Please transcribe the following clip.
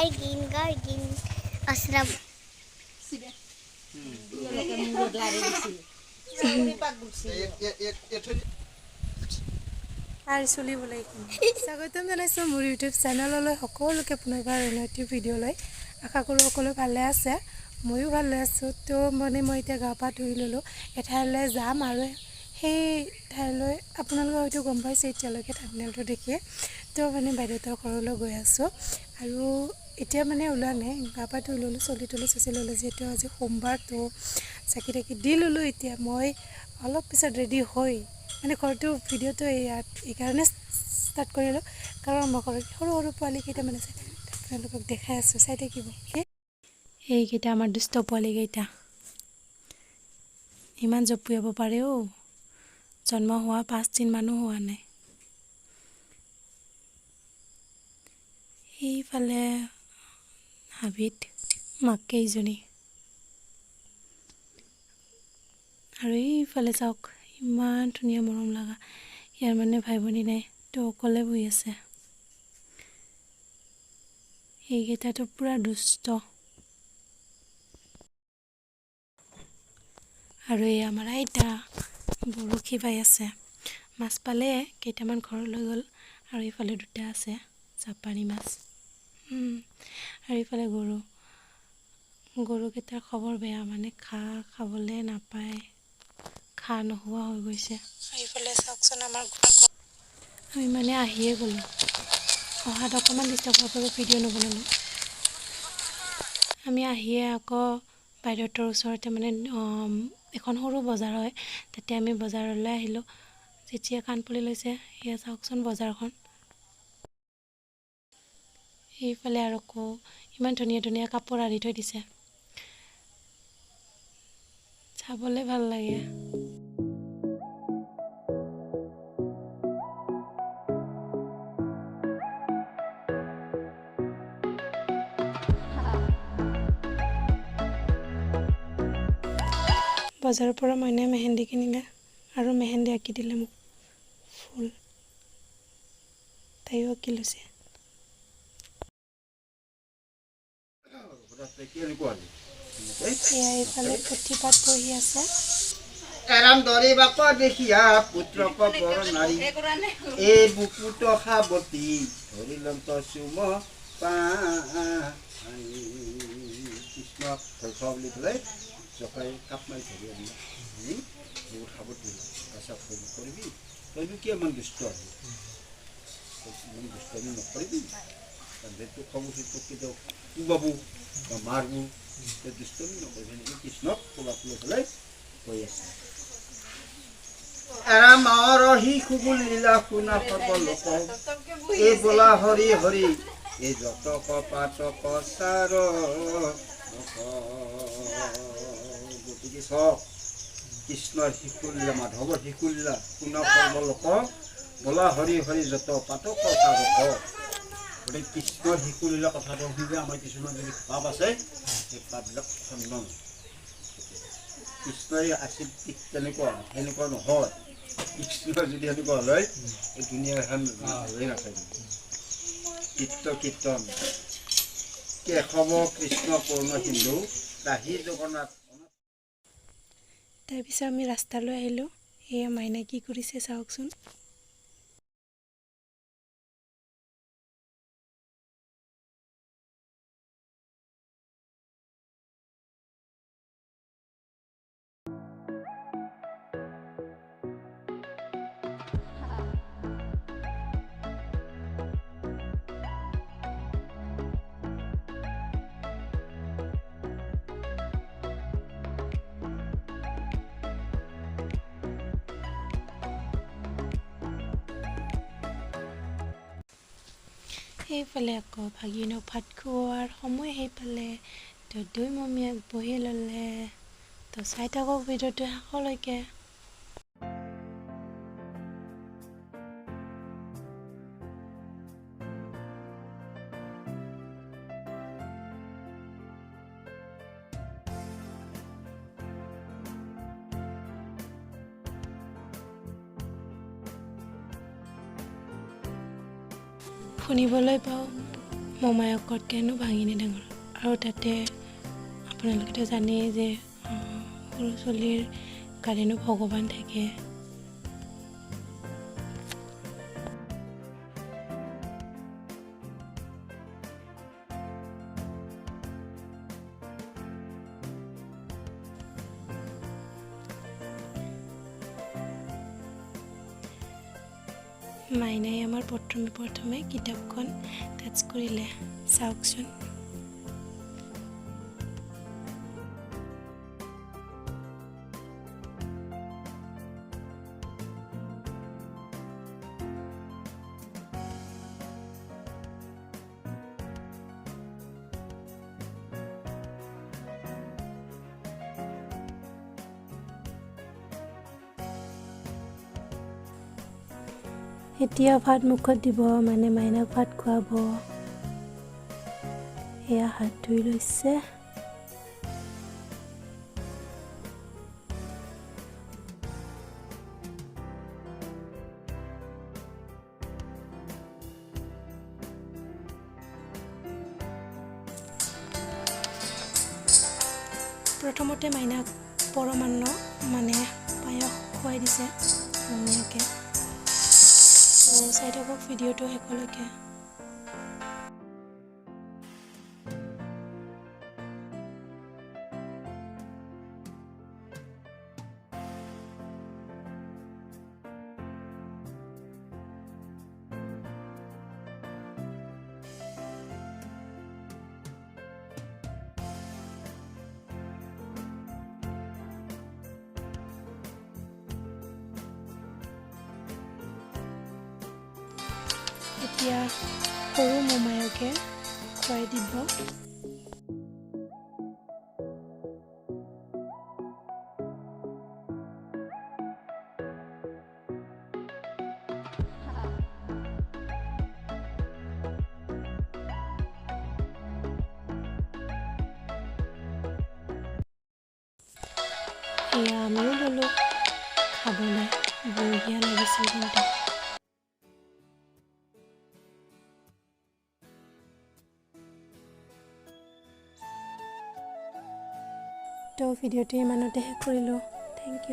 gargin asram আৰু চলিবলৈ স্বাগতম জনাইছোঁ মোৰ ইউটিউব চেনেললৈ সকলোকে পুনৰবাৰ নতুন ভিডিঅ' লৈ আশা কৰোঁ সকলো ভালে আছে ময়ো ভালে আছোঁ তো মই এতিয়া গা পা ধুই ল'লোঁ এঠাইলৈ যাম আৰু সেই ঠাইলৈ আপোনালোকে হয়তো গম পাইছে এতিয়ালৈকে থাম্বনেইলটো দেখিয়ে তো বাইদেউহঁতৰ ঘৰলৈ গৈ আছোঁ আৰু এতিয়া ওলোৱা নাই গা পা ধুই ল'লোঁ চুলি চুচি ল'লোঁ যিহেতু আজি সোমবাৰ তো চাকি তাকি দি ল'লোঁ এতিয়া মই অলপ পিছত ৰেডি হৈ ঘৰটো ভিডিঅ'টো এইকাৰণে ষ্টাৰ্ট কৰিলোঁ কাৰণ আমাৰ ঘৰত সৰু সৰু পোৱালি কেইটামান আছে আপোনালোকক দেখাই আছোঁ চাই থাকিব এইকেইটা আমাৰ দুষ্ট পোৱালিকেইটা ইমান জঁপিয়াব পাৰে জন্ম হোৱা 5 দিনমানো হোৱা নাই এইফালে হাবিত মাকেইজনী আৰু এইফালে চাওক ইমান ধুনীয়া মৰম লগা ইয়াৰ ভাই ভনী নাই তো অকলে বহি আছে এইকেইটাতো পুৰা দুষ্ট আৰু এই আমাৰ আইতা বৰশী বাই আছে মাছ পালে কেইটামান ঘৰলৈ গ'ল আৰু এইফালে দুটা আছে জাপানী মাছ আৰু এইফালে গৰুকেইটাৰ খবৰ বেয়া খাবলৈ নাপায় খা নোহোৱা হৈ গৈছে এইফালে চাওকচোন আমাৰ আমি আহিয়ে গ'লোঁ অহাত অকণমান ডিষ্টাৰ্ব হোৱাৰ বাবে ভিডিঅ' নবনালোঁ আমি আহিয়ে আকৌ বাইদেউহঁতৰ ওচৰতে এখন সৰু বজাৰ হয় তাতে আমি বজাৰলৈ আহিলোঁ যেতিয়া কাণপুলি লৈছে সেয়া চাওকচোন বজাৰখন এইফালে আৰু ইমান ধুনীয়া ধুনীয়া কাপোৰ আৰি থৈ দিছে চাবলৈ ভাল লাগে বজাৰৰ পৰা মইনাই মেহেন্দি কিনিলে আৰু মেহেন্দি আঁকি দিলে মোক ফুল তাইও আঁকি লৈছে এইফালে পুথিপাত পঢ়ি আছে এৰাম দৰে বাপ দেখিয়া পুত্ৰক বৰ নাৰী এই বুকুত সাৱতী ধৰি লন্ত চুম কৃষ্ণ ভয় খোৱা বুলি পেলাই জকাই কাপ মাৰি ধৰি আনি বহুত সাৱতী তাৰপিছত কৰিবি তইনো কিয় ইমান দুষ্ট আহি ইমান দুষ্টমি নকৰিবি তোক খবৰ তোক কেতিয়াও কোবাবো বা মাৰবো দুষ্টমি নকৰিবি এনেকৈ কৃষ্ণক কোবাক লৈ পেলাই কৈ আছে এৰামৰ শিশু বুলিলা শুনা পাব লোক এই বোলা হৰি হৰি এই যতক পাতক চাৰ গতিকে চব কৃষ্ণৰ শিশুলীলা মাধৱৰ শিশুলীলা শুনা পাব লোক বোলা হৰি হৰি যত পাতক চাৰক গতিকে কৃষ্ণৰ শিশুলীলা কথাটো শুনিলে আমাৰ কিছুমান যদি পাপ আছে সেই পাপবিলাক খণ্ডন কৃষ্ণই আছিল ঠিক তেনেকুৱা সেনেকুৱা নহয় কৃষ্ণ যদি সেনেকুৱা হয় এই দুনিয়া এখন হৈ নাথাকে কীৰ্তন কেশৱ কৃষ্ণ পূৰ্ণ সিন্ধু ৰাহি জগন্নাথ তাৰপিছত আমি ৰাস্তালৈ আহিলোঁ এয়া মাইনাই কি কৰিছে চাওকচোন সেইফালে আকৌ ভাগিনক ভাত খোৱাৰ সময় সেইফালে তো দুই মমীয়াক বহি ল'লে তো চাই থাকক ভিডিঅ'টো শেষলৈকে শুনিবলৈ পাওঁ মোমায়কতকৈনো ভাঙিনে ডাঙৰ আৰু তাতে আপোনালোকেতো জানেই যে সৰু ছোৱালীৰ কাৰণেও ভগৱান থাকে মাইনাই আমাৰ প্ৰথমে কিতাপখন টাচ কৰিলে চাওকচোন এতিয়া ভাত মুখত দিব মানে মাইনাক ভাত খুৱাব এয়া হাত ধুই লৈছে প্ৰথমতে মাইনাক পৰমান্ন মানে পায়স খুৱাই দিছে ধুনীয়াকৈ চাই থাকক ভিডিঅ'টো শেষলৈকে এতিয়া সৰু মোমায়কে খুৱাই দিব এয়া আমিও ল'লোঁ খাবলৈ বঢ়িয়া লাগিছিল কিন্তু তো ভিডিঅ'টো ইমানতে শেষ কৰিলোঁ থেংক ইউ